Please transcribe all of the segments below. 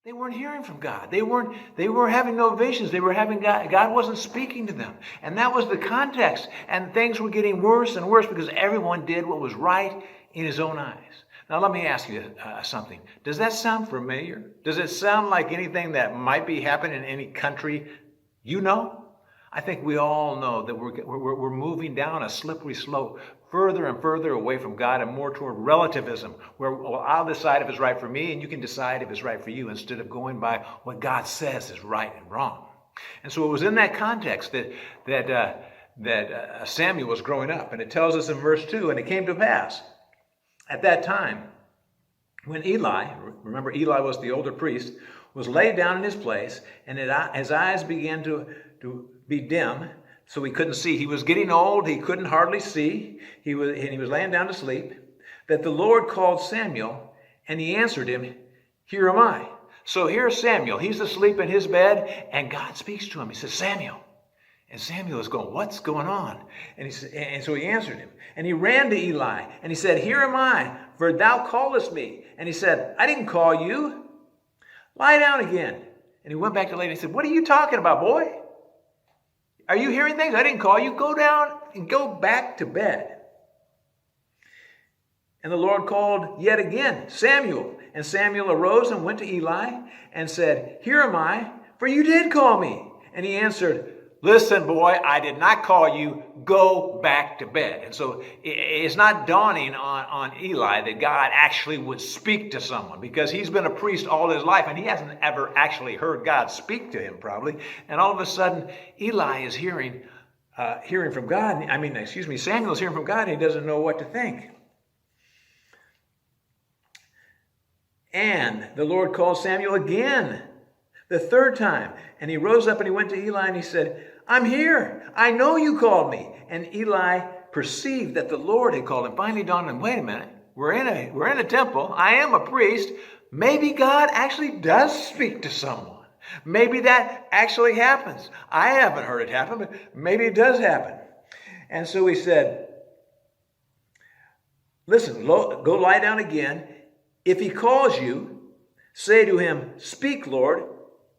They weren't hearing from God. They were having no visions. They were having God wasn't speaking to them. And that was the context. And things were getting worse and worse because everyone did what was right in his own eyes. Now let me ask you something. Does that sound familiar? Does it sound like anything that might be happening in any country you know? I think we all know that we're moving down a slippery slope, further and further away from God and more toward relativism, where I'll decide if it's right for me and you can decide if it's right for you instead of going by what God says is right and wrong. And so it was in that context that Samuel was growing up. And it tells us in verse 2, and it came to pass at that time when Eli, remember Eli was the older priest, was laid down in his place, and his eyes began to be dim, so he couldn't see. He was getting old. He couldn't hardly see. He was laying down to sleep. That the Lord called Samuel, and he answered him, "Here am I." So here's Samuel. He's asleep in his bed, and God speaks to him. He says, "Samuel." And Samuel is going, "What's going on?" And so he answered him. And he ran to Eli, and he said, "Here am I, for thou callest me." And he said, "I didn't call you. Lie down again." And he went back to lay, and he said, "What are you talking about, boy? Are you hearing things? I didn't call you. Go down and go back to bed." And the Lord called yet again, "Samuel." And Samuel arose and went to Eli and said, "Here am I, for you did call me." And he answered, "Listen, boy, I did not call you. Go back to bed." And so it's not dawning on Eli that God actually would speak to someone, because he's been a priest all his life and he hasn't ever actually heard God speak to him probably. And all of a sudden, Eli is hearing from God. Samuel's hearing from God and he doesn't know what to think. And the Lord called Samuel again, the third time. And he rose up and he went to Eli and he said, "I'm here. I know you called me." And Eli perceived that the Lord had called him. Finally dawned on him, wait a minute. We're in a temple. I am a priest. Maybe God actually does speak to someone. Maybe that actually happens. I haven't heard it happen, but maybe it does happen. And so he said, "Listen, go lie down again. If he calls you, say to him, 'Speak, Lord,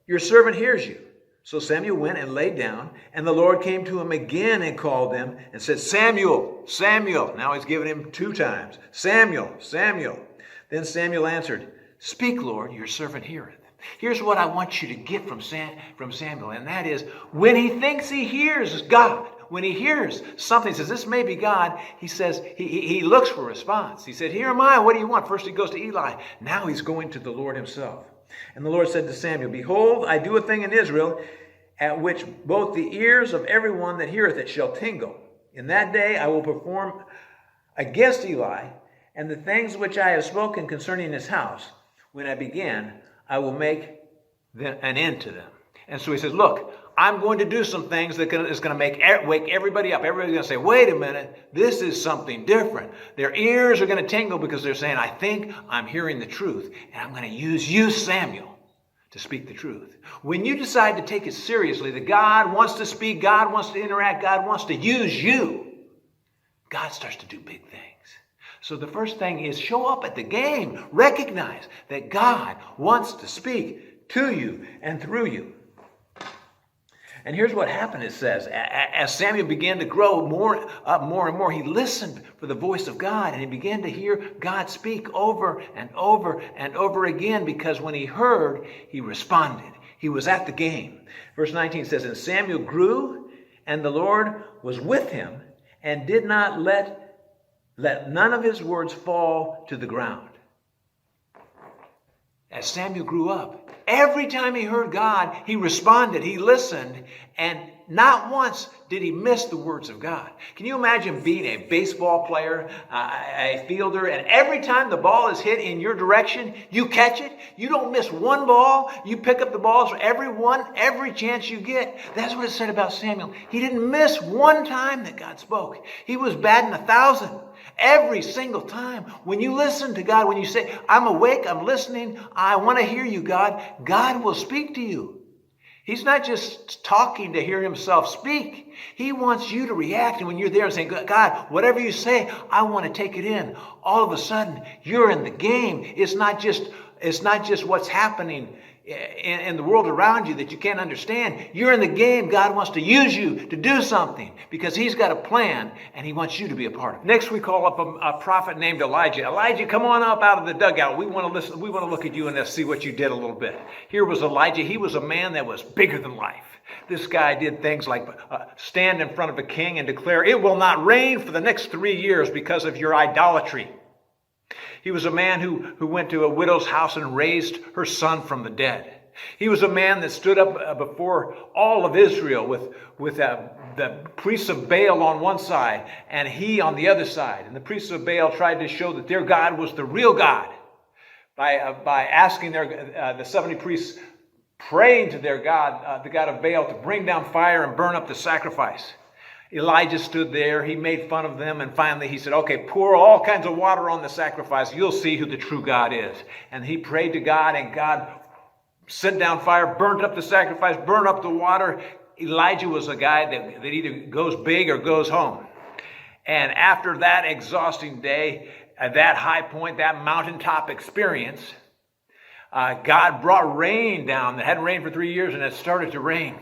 your servant hears you.'" So Samuel went and lay down, and the Lord came to him again and called him and said, "Samuel, Samuel." Now he's given him 2 times. "Samuel, Samuel." Then Samuel answered, "Speak, Lord, your servant heareth." Here's what I want you to get from Samuel, and that is, when he thinks he hears God, when he hears something, says, "This may be God," he says, he looks for a response. He said, "Here am I, what do you want?" First he goes to Eli. Now he's going to the Lord himself. And the Lord said to Samuel, "Behold, I do a thing in Israel, at which both the ears of everyone that heareth it shall tingle. In that day I will perform against Eli, and the things which I have spoken concerning his house, when I begin, I will make an end to them." And so he says, look, I'm going to do some things that is going to wake everybody up. Everybody's going to say, wait a minute, this is something different. Their ears are going to tingle because they're saying, I think I'm hearing the truth. And I'm going to use you, Samuel, to speak the truth. When you decide to take it seriously, that God wants to speak, God wants to interact, God wants to use you, God starts to do big things. So the first thing is show up at the game. Recognize that God wants to speak to you and through you. And here's what happened, it says. As Samuel began to grow more and more, he listened for the voice of God, and he began to hear God speak over and over and over again, because when he heard, he responded. He was at the game. Verse 19 says, "And Samuel grew, and the Lord was with him, and did not let none of his words fall to the ground." As Samuel grew up, every time he heard God, he responded, he listened, and not once did he miss the words of God. Can you imagine being a baseball player, a fielder, and every time the ball is hit in your direction, you catch it? You don't miss one ball. You pick up the balls for every chance you get. That's what it said about Samuel. He didn't miss one time that God spoke. He was batting 1,000 every single time. When you listen to God, when you say, I'm awake, I'm listening, I want to hear you, God, God will speak to you. He's not just talking to hear himself speak. He wants you to react. And when you're there and saying, God, whatever you say, I want to take it in. All of a sudden, you're in the game. It's not just what's happening in the world around you that you can't understand. You're in the game. God wants to use you to do something because he's got a plan and he wants you to be a part of it. Next, we call up a prophet named Elijah. Elijah, come on up out of the dugout. We want to listen. We want to look at you and see what you did a little bit. Here was Elijah. He was a man that was bigger than life. This guy did things like stand in front of a king and declare, it will not rain for the next 3 years because of your idolatry. He was a man who went to a widow's house and raised her son from the dead. He was a man that stood up before all of Israel with the priests of Baal on one side and he on the other side. And the priests of Baal tried to show that their God was the real God by asking the 70 priests, praying to their God, the God of Baal, to bring down fire and burn up the sacrifice. Elijah stood there, he made fun of them, and finally he said, okay, pour all kinds of water on the sacrifice, you'll see who the true God is. And he prayed to God, and God sent down fire, burned up the sacrifice, burned up the water. Elijah was a guy that either goes big or goes home. And after that exhausting day, at that high point, that mountaintop experience, God brought rain down that hadn't rained for 3 years, and it started to rain.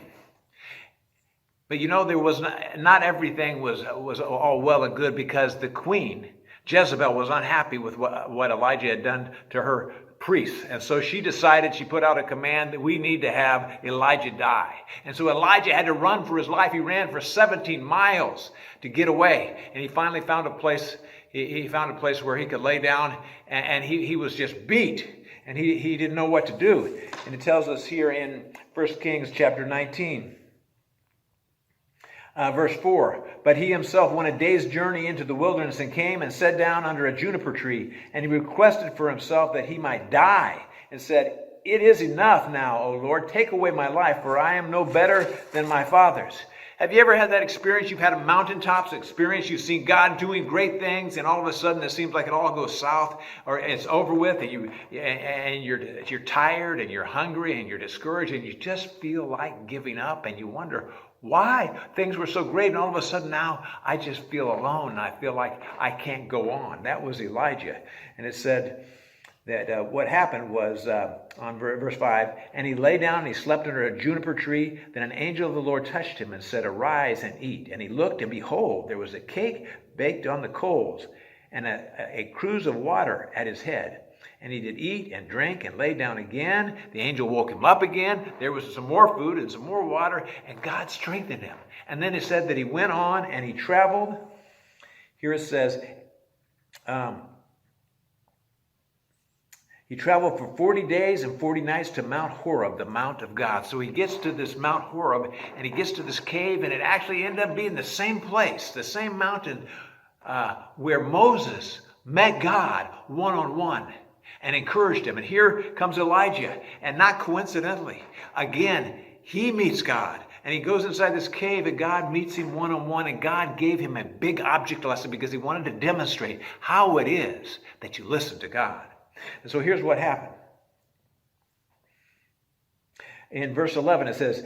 But you know, there was not everything was all well and good because the queen, Jezebel, was unhappy with what Elijah had done to her priests. And so she decided, she put out a command that we need to have Elijah die. And so Elijah had to run for his life. He ran for 17 miles to get away. And he finally found a place, he found a place where he could lay down, and he was just beat. And he didn't know what to do. And it tells us here in 1 Kings chapter 19. Verse 4, but he himself went a day's journey into the wilderness and came and sat down under a juniper tree. And he requested for himself that he might die and said, it is enough now, O Lord, take away my life, for I am no better than my fathers. Have you ever had that experience? You've had a mountaintops experience. You've seen God doing great things, and all of a sudden it seems like it all goes south, or it's over with, and you're tired, and you're hungry, and you're discouraged, and you just feel like giving up, and you wonder why things were so great, and all of a sudden now I just feel alone, and I feel like I can't go on. That was Elijah, and it said that what happened was on verse 5, and he lay down and he slept under a juniper tree. Then an angel of the Lord touched him and said, arise and eat. And he looked, and behold, there was a cake baked on the coals and a cruse of water at his head. And he did eat and drink and lay down again. The angel woke him up again. There was some more food and some more water, and God strengthened him. And then it said that he went on and he traveled. Here it says, he traveled for 40 days and 40 nights to Mount Horeb, the Mount of God. So he gets to this Mount Horeb, and he gets to this cave, and it actually ended up being the same place, the same mountain where Moses met God one-on-one and encouraged him. And here comes Elijah, and not coincidentally, again, he meets God. And he goes inside this cave, and God meets him one-on-one, and God gave him a big object lesson because he wanted to demonstrate how it is that you listen to God. And so here's what happened. In verse 11 it says,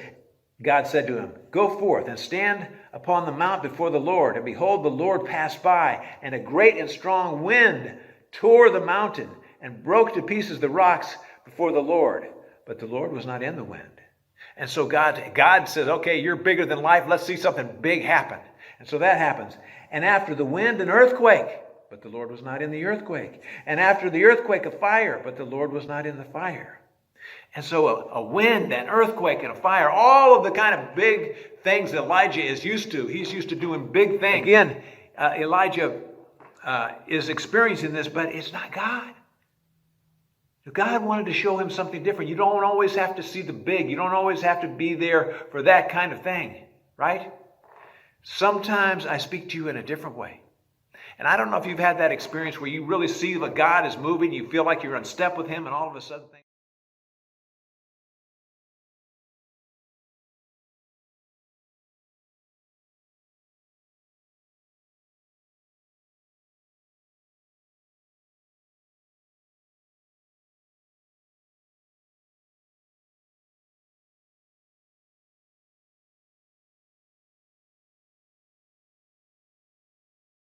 God said to him, go forth and stand upon the mount before the Lord. And behold, the Lord passed by, and a great and strong wind tore the mountain and broke to pieces the rocks before the Lord. But the Lord was not in the wind. And so God says, okay, you're bigger than life. Let's see something big happen. And so that happens. And after the wind, an earthquake. But the Lord was not in the earthquake. And after the earthquake, a fire. But the Lord was not in the fire. And so a wind, an earthquake, and a fire, all of the kind of big things that Elijah is used to. He's used to doing big things. Again, Elijah is experiencing this, but it's not God. God wanted to show him something different. You don't always have to see the big. You don't always have to be there for that kind of thing, right? Sometimes I speak to you in a different way. And I don't know if you've had that experience where you really see that God is moving, you feel like you're in step with him, and all of a sudden things